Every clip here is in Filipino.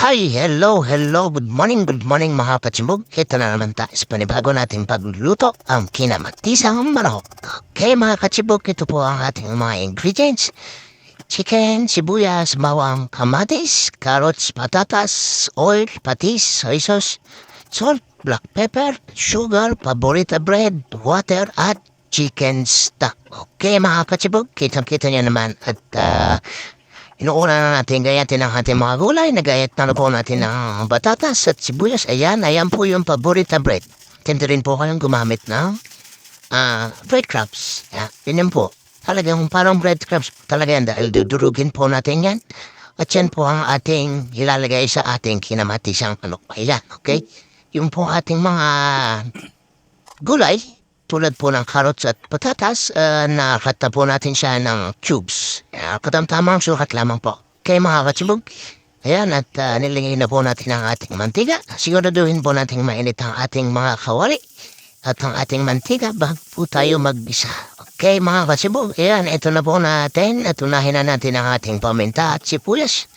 Hi, hello, good morning mga katsibog. Ito na naman tayo sa panibago nating pagluluto, ang kinamatisang manok. Okay mga katsibog, ito po ang ating mga ingredients. Chicken, sibuyas, bawang, kamatis, carrots, patatas, oil, patis, soy sauce, salt, black pepper, sugar, paborita bread, water, at chicken stock. Okay mga katsibog, kitang-kita niya naman at inuuna na natin gayatin ang ating mga gulay. Nagayat na po natin ng batatas at sibuyas. Ayan po yung paborita bread. Tindi rin po kayong gumamit ng breadcrumbs. Ganyan po. Talagang parang breadcrumbs talaga yan dahil dudurugin po natin yan. At yan po ang ating ilalagay sa ating kinamatisang manok. Ayan, okay? Yung po ating mga gulay, tulad po ng carrots at patatas, nakata po natin siya ng cubes. Katamtamang sukat lamang po. Okay mga katsibog, ayan at nilagay na po natin ang ating mantiga. Siguraduhin po natin mainit ang ating mga kawali at ang ating mantiga bago po tayo magbisa. Okay mga katsibog, ayan ito na po natin at unahin na natin ang ating paminta at sibuyas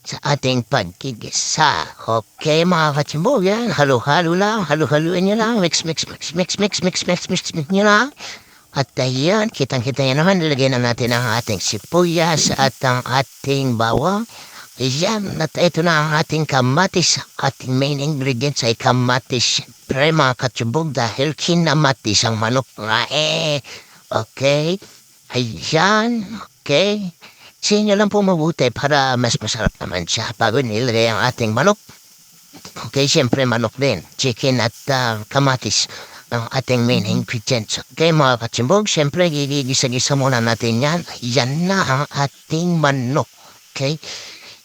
sa ating pagkigisa. Okay mga katsibog, yan, halo-halo lang, halo-haloin nyo lang, mix nyo lang. At ayan, kitang-kita nyo naman, nilagay na natin ang ating sibuyas at ang ating bawang. Ayan, at ito na ang ating kamatis. Ating main ingredients ay kamatis. Siyempre mga katsibog, dahil kinamatis ang manok nga okay, ayan, okay. Sinyo lang po mabuti para mas masarap naman siya bago nilagay ang ating manok. Okay, siyempre manok din. Chicken at kamatis ang ating main ingredients. Okay, mga katsimbog, siyempre gigisa-gisa muna natin yan. Yan na ang ating manok. Okay,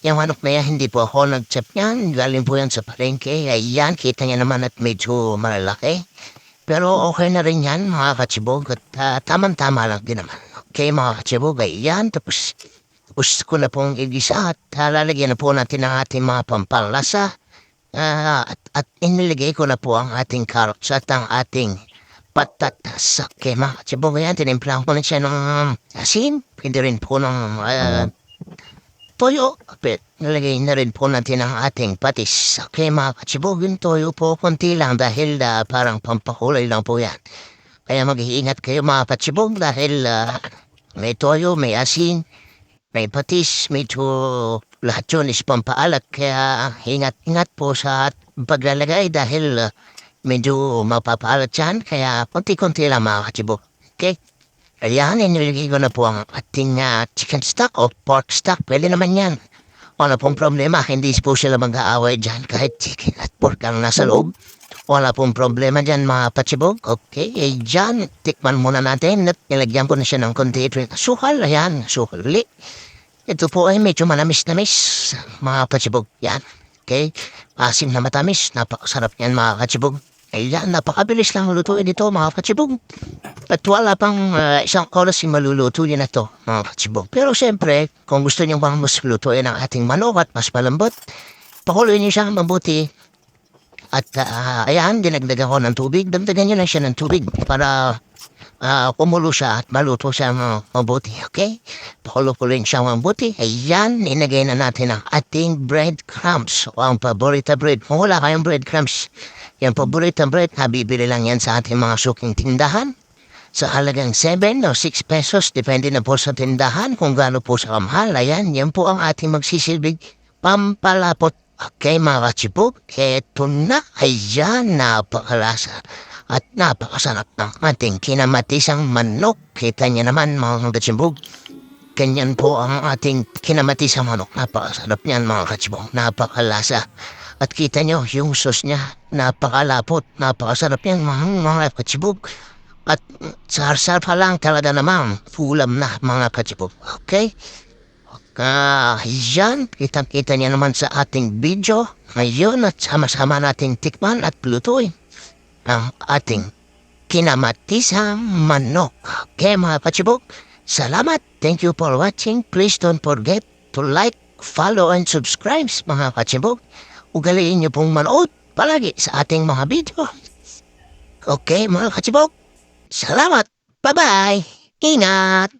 yung manok na yan, hindi po ako nag-chop yan. Galing po yan sa palengke. Ayan, kita niya naman at medyo malaki. Pero okay na rin yan, mga katsibog. At tamang-tama lang din naman. Okay, mga katsibog, ayan, tapos ko na pong igisa at lalagyan na po natin ang ating mga pampalasa at iniligay ko na po ang ating carrots at ang ating patatas. Okay, mga katsibog, ayan, tinimplahan ko na siya ng asin, pwede rin po ng toyo. Nalagay na rin po natin ang ating patis. Okay, mga katsibog, yung toyo po konti lang dahil parang pampakulay lang po yan. Kaya mag-iingat kayo mga katsibog dahil may toyo, may asin, may patis, medyo lahat yun is pampaalat. Kaya ingat-ingat po sa paglalagay dahil medyo mapapaalat yan. Kaya konti-konti lang mga katsibog. Okay? Ayan, inilagay ko na po ang ating chicken stock o pork stock. Pwede naman yan. Wala pong problema. Hindi po sila mag-aaway dyan kahit chicken at pork ang nasa loob. Wala pong problema dyan mga patsibog. Okay, dyan, tikman muna natin. Nilagyan ko na siya ng konti. Sukal, ayan, sukali. Ito po ay medyo manamis-namis, mga patsibog. Yan, okay. Asim na matamis, napakasarap yan mga patsibog. Ayan, napakabilis lang lutuin ito mga patsibog. At wala pang isang oras yung maluluto yun na to, mga patsibog. Pero siyempre, kung gusto niyo bang mas lutuin ang ating manok at mas malambot, pakuloy niyo siya mabuti. At ayan, dinagdagan ko ng tubig. Dagdagan nyo lang siya ng tubig para kumulo siya at maluto siya mabuti. Okay? Pakulo-kuloyin siya mabuti. Ayan, inagay na natin ang ating breadcrumbs o ang paborita bread. Kung wala kayong breadcrumbs, yung paborita bread, nabibili lang yan sa ating mga suking tindahan. Sa halagang 7 o 6 pesos, depende na po sa tindahan kung gaano po sa kamahal. Ayan, yan po ang ating magsisilbig pampalapot. Okay mga katsibog, eto na, ayan, napakalasa at napakasarap ng ating kinamatisang manok. Kita niya naman mga katsibog, ganyan po ang ating kinamatisang manok. Napakasarap niyan mga katsibog, napakalasa. At kita niyo yung sauce niya, napakalapot, napakasarap niyan mga katsibog. At sarsar pa lang talaga naman, fulam na mga katsibog. Okay? Yan, kitang-kita niya naman sa ating video ngayon at sama-sama nating tikman at lutuin ang ating kinamatisang manok. Okay mga katsibog, salamat. Thank you for watching. Please don't forget to like, follow, and subscribe mga katsibog. Ugaliin niyo pong manood palagi sa ating mga video. Okay mga katsibog, salamat. Bye-bye. Ingat.